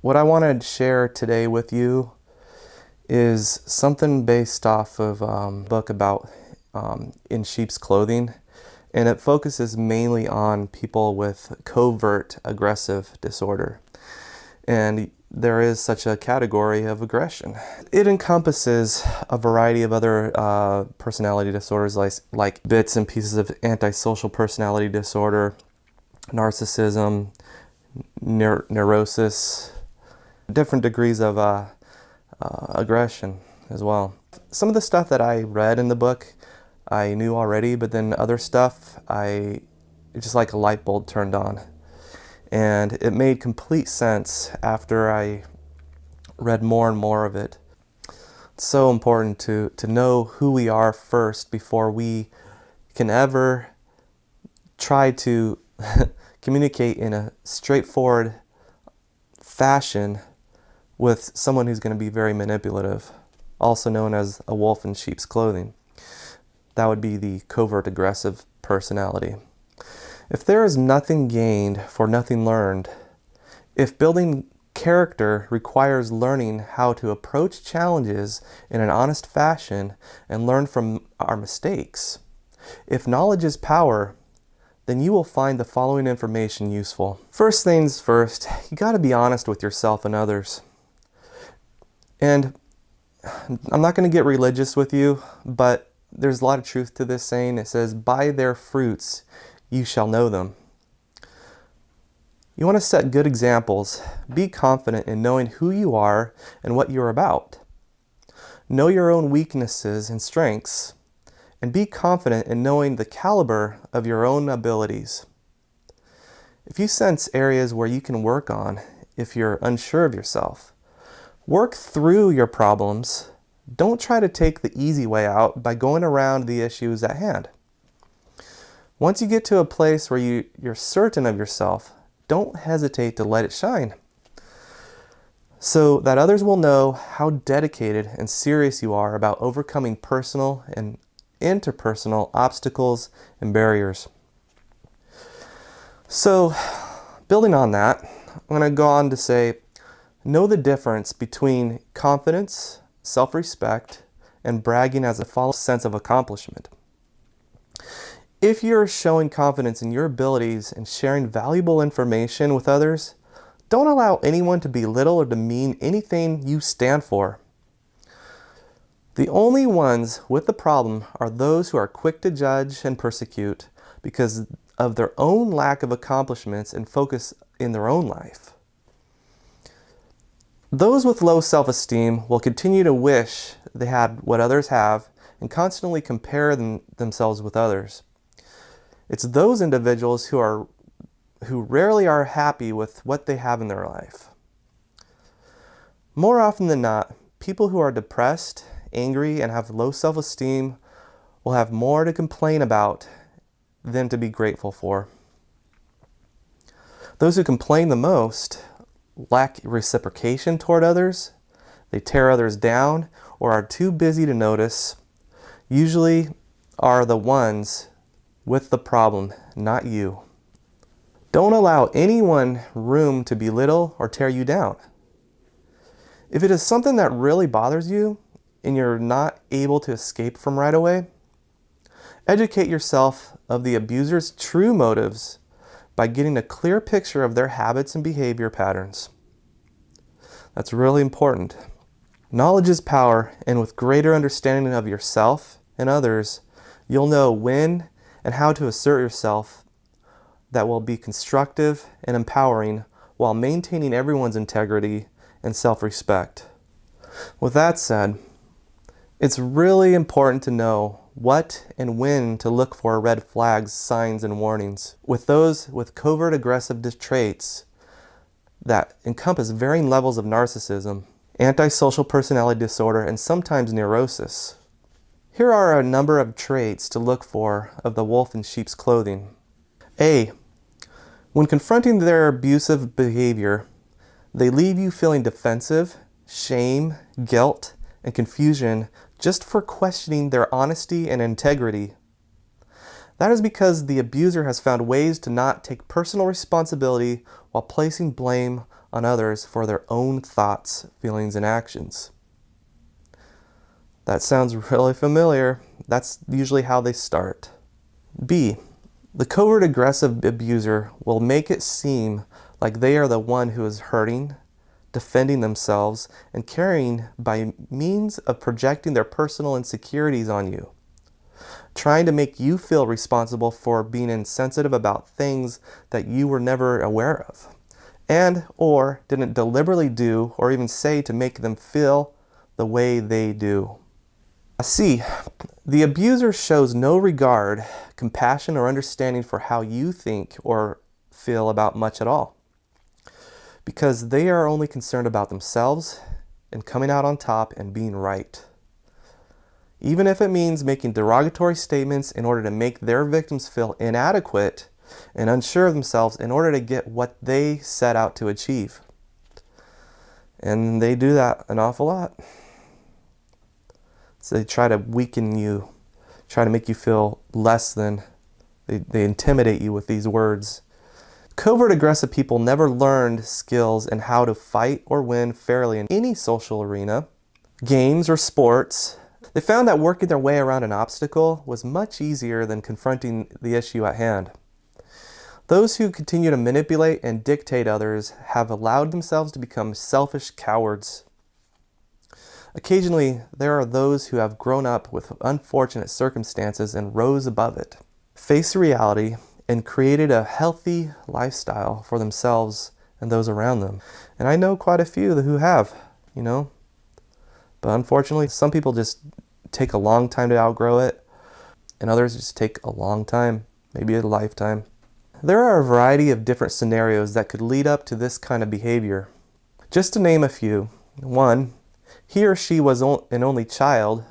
What I wanted to share today with you is something based off of a book about in sheep's clothing, and it focuses mainly on people with covert aggressive disorder. And there is such a category of aggression. It encompasses a variety of other personality disorders like bits and pieces of antisocial personality disorder, narcissism, neurosis, different degrees of aggression as well. Some of the stuff that I read in the book I knew already, but then other stuff it's just like a light bulb turned on. And it made complete sense after I read more and more of it. It's so important to know who we are first before we can ever try to communicate in a straightforward fashion with someone who's going to be very manipulative, also known as a wolf in sheep's clothing. That would be the covert aggressive personality. If there is nothing gained for nothing learned, if building character requires learning how to approach challenges in an honest fashion and learn from our mistakes, if knowledge is power, then you will find the following information useful. First things first, you got to be honest with yourself and others. And I'm not going to get religious with you, but there's a lot of truth to this saying. It says, "By their fruits you shall know them." You want to set good examples. Be confident in knowing who you are and what you're about. Know your own weaknesses and strengths, and be confident in knowing the caliber of your own abilities. If you sense areas where you can work on, if you're unsure of yourself, work through your problems. Don't try to take the easy way out by going around the issues at hand. Once you get to a place where you're certain of yourself, don't hesitate to let it shine, so that others will know how dedicated and serious you are about overcoming personal and interpersonal obstacles and barriers. So, building on that, I'm going to go on to say, know the difference between confidence, self-respect, and bragging as a false sense of accomplishment. If you're showing confidence in your abilities and sharing valuable information with others, don't allow anyone to belittle or demean anything you stand for. The only ones with the problem are those who are quick to judge and persecute because of their own lack of accomplishments and focus in their own life. Those with low self-esteem will continue to wish they had what others have and constantly compare themselves with others. It's those individuals who rarely are happy with what they have in their life. More often than not, people who are depressed, angry, and have low self-esteem will have more to complain about than to be grateful for. Those who complain the most lack reciprocation toward others, they tear others down, or are too busy to notice, usually are the ones with the problem, not you. Don't allow anyone room to belittle or tear you down. If it is something that really bothers you and you're not able to escape from right away, educate yourself of the abuser's true motives by getting a clear picture of their habits and behavior patterns. That's really important. Knowledge is power, and with greater understanding of yourself and others, you'll know when and how to assert yourself that will be constructive and empowering while maintaining everyone's integrity and self-respect. With that said, it's really important to know what and when to look for red flags, signs, and warnings. With those with covert aggressive traits that encompass varying levels of narcissism, antisocial personality disorder, and sometimes neurosis. Here are a number of traits to look for of the wolf in sheep's clothing. A. When confronting their abusive behavior, they leave you feeling defensive, shame, guilt, and confusion just for questioning their honesty and integrity. That is because the abuser has found ways to not take personal responsibility while placing blame on others for their own thoughts, feelings, and actions. That sounds really familiar. That's usually how they start. B. The covert aggressive abuser will make it seem like they are the one who is hurting, defending themselves, and caring by means of projecting their personal insecurities on you, trying to make you feel responsible for being insensitive about things that you were never aware of, and or didn't deliberately do or even say to make them feel the way they do. C. The abuser shows no regard, compassion, or understanding for how you think or feel about much at all, because they are only concerned about themselves and coming out on top and being right, even if it means making derogatory statements in order to make their victims feel inadequate and unsure of themselves in order to get what they set out to achieve. And they do that an awful lot. So they try to weaken you, try to make you feel less than. They intimidate you with these words. Covert aggressive people never learned skills in how to fight or win fairly in any social arena, games, or sports. They found that working their way around an obstacle was much easier than confronting the issue at hand. Those who continue to manipulate and dictate others have allowed themselves to become selfish cowards. Occasionally, there are those who have grown up with unfortunate circumstances and rose above it, faced reality, and created a healthy lifestyle for themselves and those around them. And I know quite a few who have, But unfortunately, some people just take a long time to outgrow it, and others just take a long time, maybe a lifetime. There are a variety of different scenarios that could lead up to this kind of behavior. Just to name a few. 1. He or she was an only child,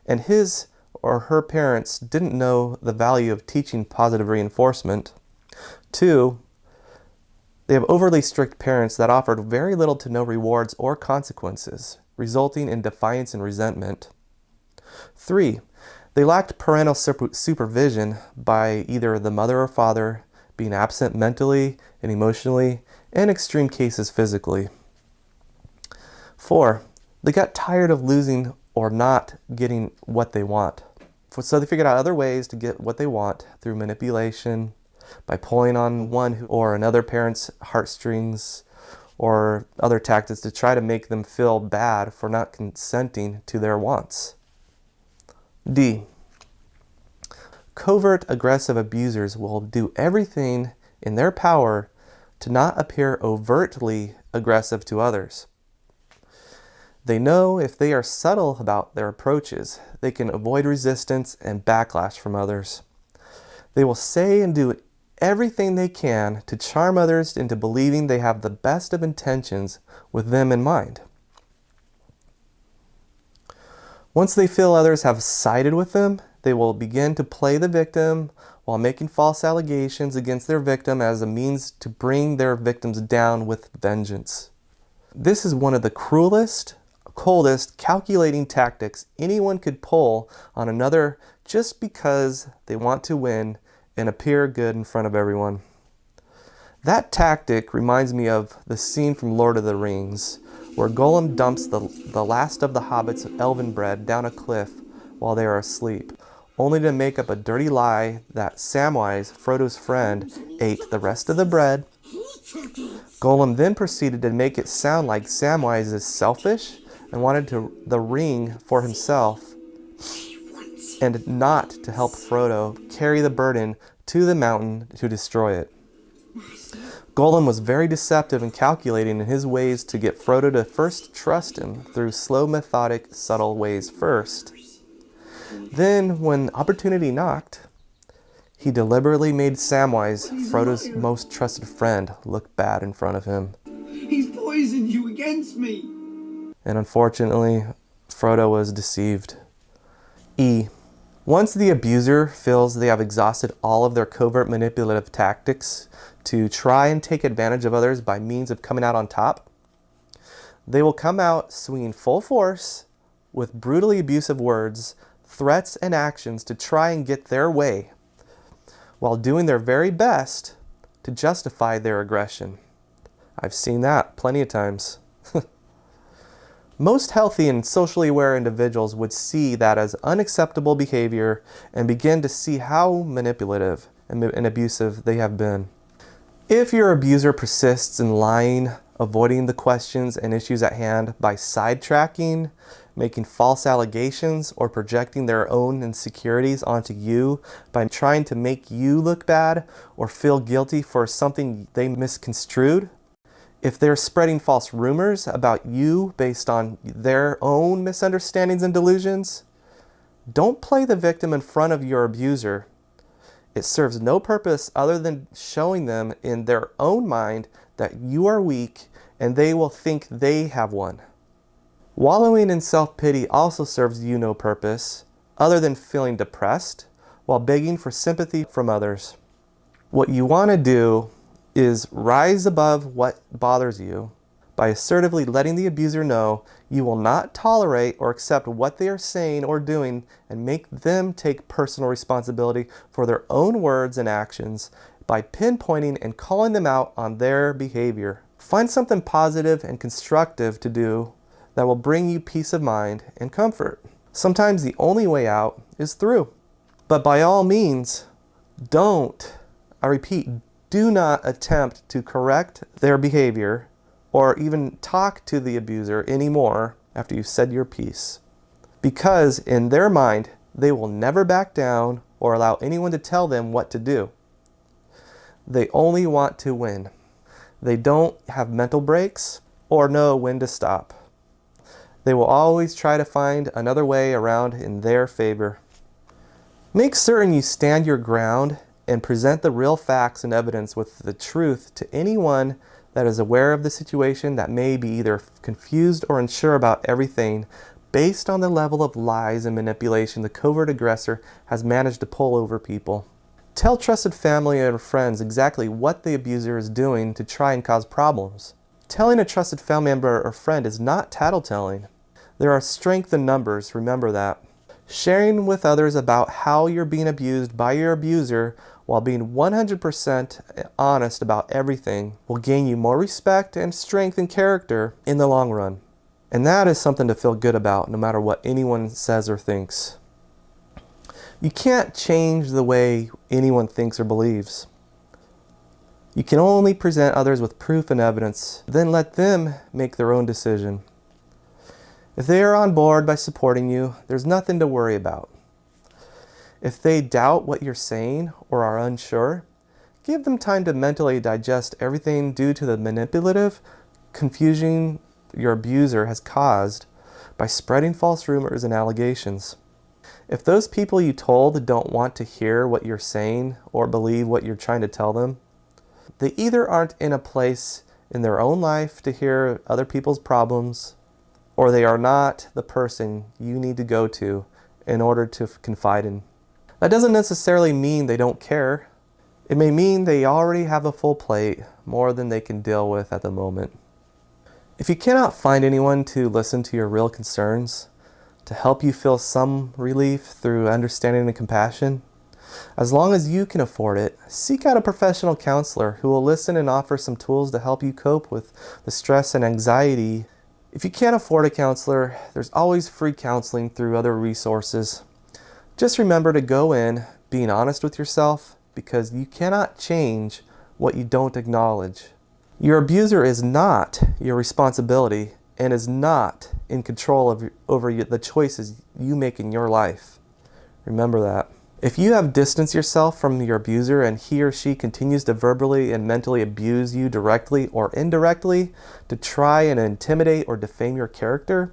and his or her parents didn't know the value of teaching positive reinforcement. 2. They have overly strict parents that offered very little to no rewards or consequences, resulting in defiance and resentment. 3. They lacked parental supervision by either the mother or father being absent mentally and emotionally, in extreme cases physically. 4. They got tired of losing or not getting what they want. So they figured out other ways to get what they want through manipulation, by pulling on one or another parent's heartstrings, or other tactics to try to make them feel bad for not consenting to their wants. D. Covert aggressive abusers will do everything in their power to not appear overtly aggressive to others. They know if they are subtle about their approaches, they can avoid resistance and backlash from others. They will say and do everything they can to charm others into believing they have the best of intentions with them in mind. Once they feel others have sided with them, they will begin to play the victim while making false allegations against their victim as a means to bring their victims down with vengeance. This is one of the cruelest, coldest, calculating tactics anyone could pull on another just because they want to win and appear good in front of everyone. That tactic reminds me of the scene from Lord of the Rings, where Gollum dumps the last of the hobbits' elven bread down a cliff while they are asleep, only to make up a dirty lie that Samwise, Frodo's friend, ate the rest of the bread. Gollum then proceeded to make it sound like Samwise is selfish and wanted the ring for himself and not to help Frodo carry the burden to the mountain to destroy it. Gollum was very deceptive and calculating in his ways to get Frodo to first trust him through slow, methodic, subtle ways first. Then, when opportunity knocked, he deliberately made Samwise, Frodo's most trusted friend, look bad in front of him. He's poisoned you against me! And unfortunately, Frodo was deceived. E. Once the abuser feels they have exhausted all of their covert manipulative tactics to try and take advantage of others by means of coming out on top, they will come out swinging full force with brutally abusive words, threats, and actions to try and get their way, while doing their very best to justify their aggression. I've seen that plenty of times. Most healthy and socially aware individuals would see that as unacceptable behavior and begin to see how manipulative and abusive they have been. If your abuser persists in lying, avoiding the questions and issues at hand by sidetracking, making false allegations, or projecting their own insecurities onto you by trying to make you look bad or feel guilty for something they misconstrued, if they're spreading false rumors about you based on their own misunderstandings and delusions, don't play the victim in front of your abuser. It serves no purpose other than showing them in their own mind that you are weak and they will think they have won. Wallowing in self-pity also serves you no purpose other than feeling depressed while begging for sympathy from others. What you want to do is rise above what bothers you by assertively letting the abuser know you will not tolerate or accept what they are saying or doing and make them take personal responsibility for their own words and actions by pinpointing and calling them out on their behavior. Find something positive and constructive to do that will bring you peace of mind and comfort. Sometimes the only way out is through. But by all means, I repeat, do not attempt to correct their behavior or even talk to the abuser anymore after you've said your piece. Because in their mind, they will never back down or allow anyone to tell them what to do. They only want to win. They don't have mental breaks or know when to stop. They will always try to find another way around in their favor. Make certain you stand your ground and present the real facts and evidence with the truth to anyone that is aware of the situation that may be either confused or unsure about everything based on the level of lies and manipulation the covert aggressor has managed to pull over people. Tell trusted family or friends exactly what the abuser is doing to try and cause problems. Telling a trusted family member or friend is not tattletelling. There are strength in numbers, remember that. Sharing with others about how you're being abused by your abuser while being 100% honest about everything will gain you more respect and strength and character in the long run. And that is something to feel good about no matter what anyone says or thinks. You can't change the way anyone thinks or believes. You can only present others with proof and evidence, then let them make their own decision. If they are on board by supporting you, there's nothing to worry about. If they doubt what you're saying or are unsure, give them time to mentally digest everything due to the manipulative confusion your abuser has caused by spreading false rumors and allegations. If those people you told don't want to hear what you're saying or believe what you're trying to tell them, they either aren't in a place in their own life to hear other people's problems, or they are not the person you need to go to in order to confide in. That doesn't necessarily mean they don't care. It may mean they already have a full plate, more than they can deal with at the moment. If you cannot find anyone to listen to your real concerns, to help you feel some relief through understanding and compassion, as long as you can afford it, seek out a professional counselor who will listen and offer some tools to help you cope with the stress and anxiety. If you can't afford a counselor, there's always free counseling through other resources. Just remember to go in being honest with yourself, because you cannot change what you don't acknowledge. Your abuser is not your responsibility and is not in control over the choices you make in your life. Remember that. If you have distanced yourself from your abuser and he or she continues to verbally and mentally abuse you directly or indirectly to try and intimidate or defame your character,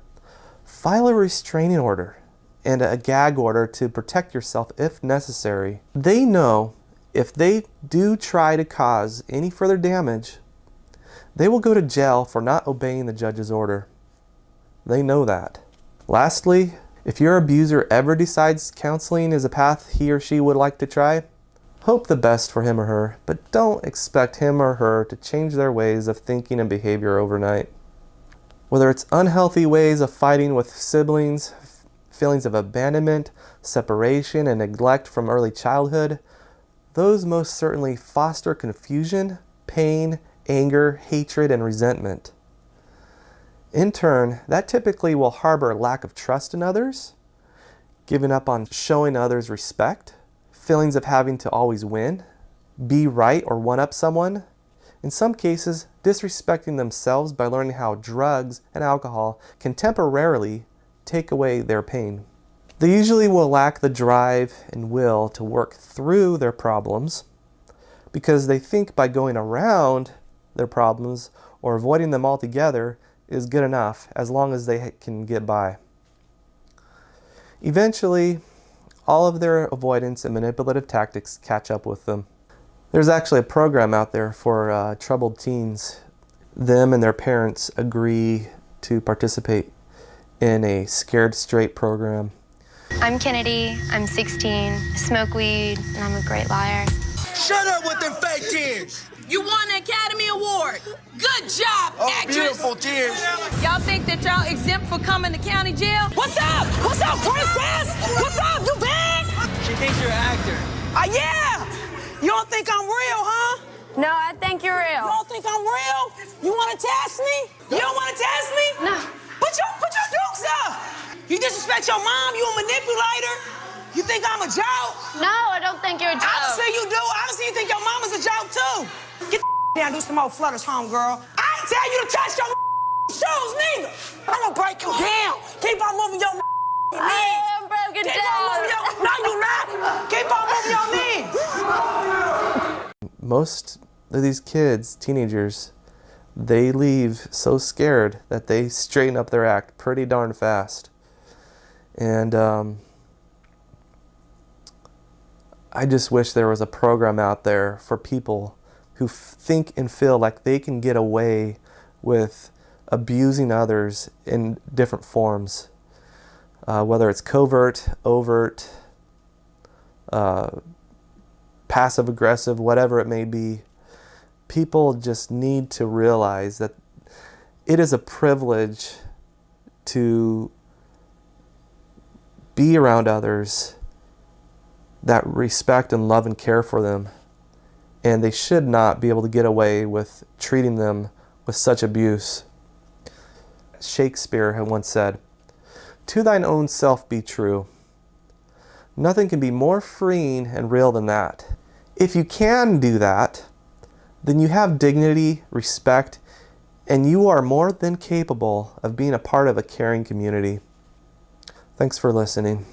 file a restraining order and a gag order to protect yourself if necessary. They know if they do try to cause any further damage, they will go to jail for not obeying the judge's order. They know that. Lastly, if your abuser ever decides counseling is a path he or she would like to try, hope the best for him or her, but don't expect him or her to change their ways of thinking and behavior overnight. Whether it's unhealthy ways of fighting with siblings, feelings of abandonment, separation, and neglect from early childhood, those most certainly foster confusion, pain, anger, hatred, and resentment. In turn, that typically will harbor a lack of trust in others, giving up on showing others respect, feelings of having to always win, be right or one-up someone, in some cases, disrespecting themselves by learning how drugs and alcohol can temporarily take away their pain. They usually will lack the drive and will to work through their problems because they think by going around their problems or avoiding them altogether is good enough as long as they can get by. Eventually, all of their avoidance and manipulative tactics catch up with them. There's actually a program out there for troubled teens. Them and their parents agree to participate in a Scared Straight program. I'm Kennedy, I'm 16, smoke weed, and I'm a great liar. Shut up with them fake tears! You won the Academy Award. Good job, actress. Beautiful tears. Y'all think that y'all exempt for coming to county jail? What's up? What's up, princess? What's up, you big? She thinks you're an actor. Yeah. You don't think I'm real, huh? No, I think you're You real. don't think I'm real? You want to test me? You don't want to test me? No. Put your dukes up. You disrespect your mom, you a manipulator. You think I'm a joke? No, I don't think you're a joke. Honestly, you do. Honestly, you think your mama's a joke, too. Get the down, do some more flutters, homegirl. I ain't tell you to touch your shoes, neither. I'm gonna break you down. Keep on moving your knees. I am broken Keep down. on moving your... No, you not. Keep on moving your knees. Most of these kids, teenagers, they leave so scared that they straighten up their act pretty darn fast. And I just wish there was a program out there for people who think and feel like they can get away with abusing others in different forms, whether it's covert, overt, passive aggressive, whatever it may be. People just need to realize that it is a privilege to be around others that respect and love and care for them, and they should not be able to get away with treating them with such abuse. Shakespeare had once said, "To thine own self be true." Nothing can be more freeing and real than that. If you can do that, then you have dignity, respect, and you are more than capable of being a part of a caring community. Thanks for listening.